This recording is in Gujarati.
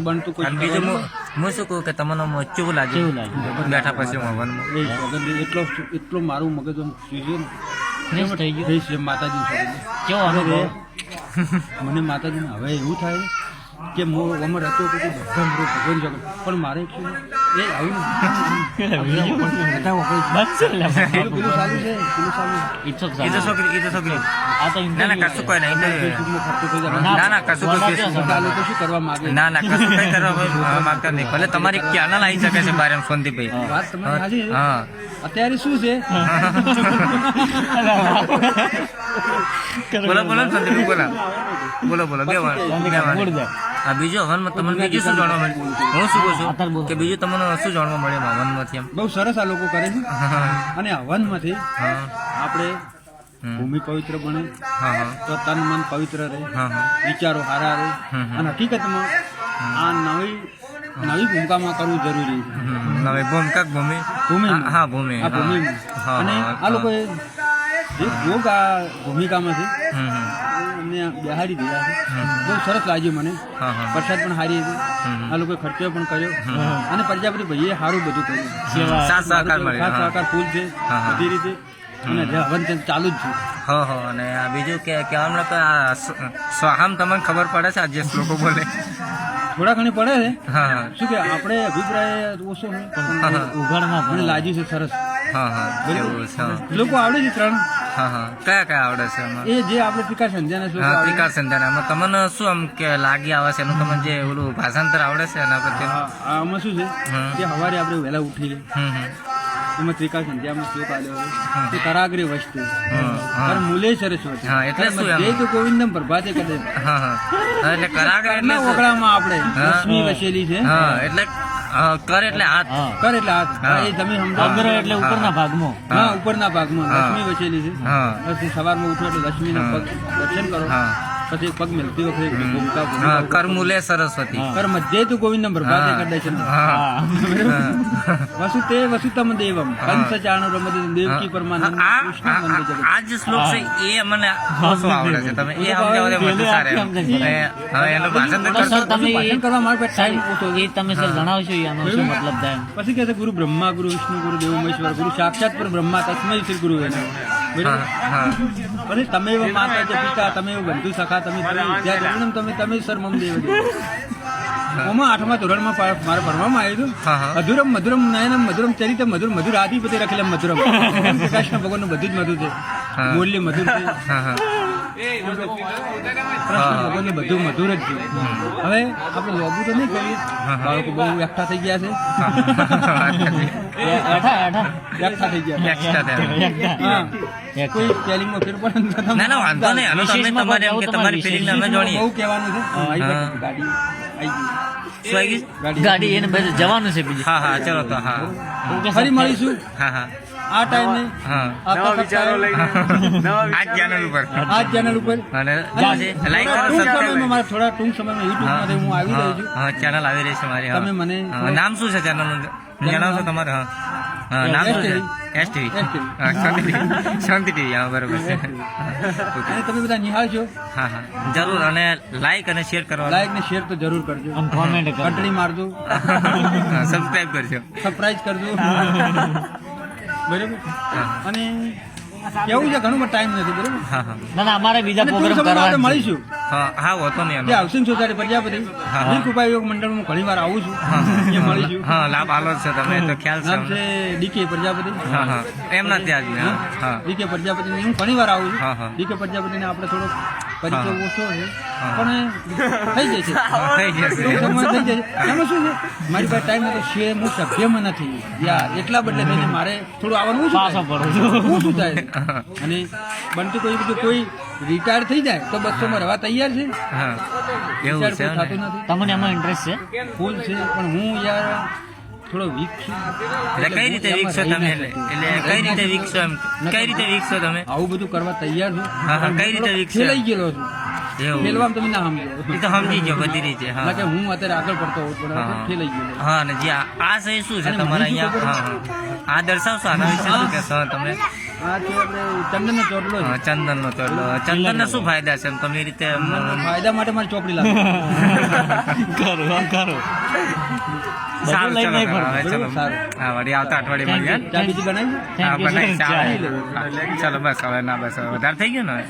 બનતું કોઈ બીજું હું શું કહું કે તમને કેવું લાગે બેઠા પછી હવનમાં એટલો મારું મગજ ફ્રેશ થઈ ગયું. માતાજી કેવો અનુભવ? મને માતાજીને હવે એવું થાય કે હું અમર હતો કે ભગવાન જગત પણ મારે એ આવું શું કરવા માંગે ના કશું કઈ કરવા માંગતા નહીં. ભલે તમારી ચેનલ આવી શકે છે બારે સોનદીપભાઈ. વાત તમારી સાચી છે. હા અત્યારે શું છે બોલો સોનદીપભાઈ બોલો બે વાર હા. બીજું હવનમાં તમને બીજું શું જાણવા મળ્યું? હું શું કહું છું કે બીજું તમને શું જાણવા મળ્યું હવનમાંથી? એમ બહુ સરસ આ લોકો કરે છે. અને હવનમાંથી આપણે ભૂમિ પવિત્ર બને, તો તન મન પવિત્ર રહે, વિચારો સારા રહે. અને હકીકતમાં આ નવી ભૂમિકામાં કરવું જરૂરી છે. નવી ભૂમિકા ભૂમિ હા ભૂમિ અને આ લોકોએ જે યોગ આ ભૂમિકામાંથી બિહારી દીધા છે. બહુ સરસ લાગ્યું મને. પ્રસાદ પણ સારી હતી. આ લોકોએ ખર્ચો પણ કર્યો અને પ્રજાપતિ ભાઈએ સારું બધું કર્યું. સાથ સહકાર ફૂલ છે બધી રીતે. અને હવન ચાલુ જ છે. અને આ બીજું કે કહેવાનું કે આ સ્વાહામ તમને ખબર પડે છે આજે લોકો બોલે થોડા ઘણી પડે છે. હા શું કે આપણે અભિપ્રાય ઓછો ઉઘાડમાં મને લાગ્યું છે સરસ. એવું છે. લોકો આવડે છે 3. કયા આવડે છે એમાં? એ જે આપણે ત્રિકાળ સંધ્યાના ત્રિકાળ સંધ્યામાં તમને શું આમ કે લાગી આવે છે એનું તમને જે ઓલું ભાષાંતર આવડે છે એના પરથી? આમાં શું છે કે સવારે આપણે વહેલા ઉઠીએ એમાં ત્રિકાળ સંધ્યામાં શ્લોક આવ્યો છે કરાગ્રે વસ્તુ મૂલે સરસ્વતી એટલે શું જય તો ગોવિંદમ પ્રભાતે કદે. એટલે કરાગ્રે એટલે ઓગળામાં આપણે લક્ષ્મી વસેલી છે. એટલે કર એટલે હાથ. કર એટલે હાથ. એ તમે સમજો. અગ્ર એટલે ઉપરના ભાગમાં. હા ઉપરના ભાગમાં લક્ષ્મી વસેલી છે. પછી સવારમાં ઉઠો એટલે લક્ષ્મીના પગ દર્શન કરો. પછી પગ મેલતી વખતે કર મૂલે સરસ્વતી કર મધ્ય તો ગોવિંદમ પ્રભાતે કદે છે. વસુતે વસુતમ દેવમ કંસચાણો રમતે દેવકી પરમાનંદ કૃષ્ણ વંદે જગત. આ જે શ્લોક છે એ મને ઓછો આવડે છે. તમે એ સમજાવો તો વધુ સારું. હવે એનું ભાષાંતર ભાષણ કરવા મારે ટાઈમ ઓછો છે. એ તમે સર જણાવશો આનો શું મતલબ થાય? પછી કહે છે ગુરુ બ્રહ્મા ગુરુ વિષ્ણુ ગુરુ દેવ મહેશ્વર ગુરુ સાક્ષાત પર બ્રહ્મા તસ્મૈ શ્રી ગુરુ. પછી તમે માતા છે પિતા તમે બંધુ સખા તમે તમે સર મમ દેવ. ઓમાં 8મા ધોરણમાં મારે ભણવામાં આવ્યું હતું. અધુરમ મધુરમ નયનમ મધુરમ ચરિત મધુર મધુર આધિપતિ રખેલમ મધુરમ. કૃષ્ણ ભગવાનનું બધું જ મધુર છે. મૂલ્ય મધુર છે. ભગવાનનું બધું મધુર જ છે. હવે આપણે લોબુ તો નહીં કરીએ. બાળકો બહુ એકઠા થઈ ગયા છે. એકઠા થઈ ગયા. કોઈ સ્પેલિંગમાં ફેર પડે ના વાંધો નહીં. તમારી ફિલિંગ અમે જાણીએ. બહુ કહેવાનું છે. ગાડી આવી ગઈ. ગાડી એને બધે જવાનું છે બીજું. હા ચલો તો ફરી મળીશું. આ ટાઈમે આજ ચેનલ ઉપર અને લાઈક કરો સબસ્ક્રાઇબ. મારે થોડા ટૂંક સમયમાં યુટ્યુબમાં હું આવી રહ્યો છું. ચેનલ આવી રહી છે મારી. તમે મને નામ શું છે ચેનલ નું જણાવશો તમારે? નામ શું છે? STV શાંતિ ટીવી. બરોબર છે. અને તમે બધા નિહાળજો. જરૂર. અને લાઈક અને શેર કરવા. લાઈક ને શેર તો જરૂર કરજો. કોમેન્ટ ઘંટડી મારજો. સબસ્ક્રાઇબ કરજો. સરપ્રાઈઝ કરજો. બરાબર. અને કેવું છે ઘણું ટાઈમ નથી. બરાબર. ના અમારે બીજા પ્રોગ્રામ કરવા મળીશું. હોતો નહીં. હાઉસિંગ સોસાયટી પ્રજાપતિ કૃપા યોગ મંડળમાં ઘણી વાર આવું છું. મળીશું. લાભ આલો છે તમે તો ખ્યાલ છે. નામ છે DK પ્રજાપતિ. એમના ત્યાં જ. DK પ્રજાપતિ હું ઘણી વાર આવું છું. DK પ્રજાપતિ ને આપણે થોડોક પરિચય ઓછો છે પણ થઈ જશે. એમાં શું છે મારી પાસે ટાઈમ નથી. શેર હું સભ્યમાં નથી યાર. એટલા બદલે થઈને મારે થોડું આવવાનું શું થાય. અને બનતું કોઈ રિટાયર થઈ જાય તો 200 માં રહેવા તૈયાર છે. એવું છે. થતું નથી. તમને એમાં ઇન્ટરેસ્ટ છે? ફૂલ છે પણ હું યાર થોડો વીક છું. એટલે કઈ રીતે વિકસો તમે? એટલે કઈ રીતે વિકસો? એમ કઈ રીતે વિકસો તમે? આવું બધું કરવા તૈયાર છું. કઈ રીતે વિકસો? લઈ ગયેલો છું. ખેલવામાં તમે ના સમજો. એ તો સમજી ગયો બધી રીતે. કે હું અત્યારે આગળ પડતો હોઉં પણ ખેલાઈ ગયો. અને જે આ છે શું છે તમારા અહીંયા? આ દર્શાવશો આના વિશે શું કહેશો તમે? આ છે આપણે ચંદનનો ચોટલો છે. ચંદનનો ચોટલો. ચંદનના શું ફાયદા છે એમ તમે એ રીતે એમ? ફાયદા માટે મારી ચોપડી લાગે. કરો કરો સારું લઈને ચલો નહીં ફરવું. ચલો સારું. હા વળી આવતા અઠવાડિયે મળીએ ચા બીજી બનાવી? હા Thank you, બનાવી sir. ચલો બસ હવે ના બસ હવે વધારે થઈ ગયું ને હવે.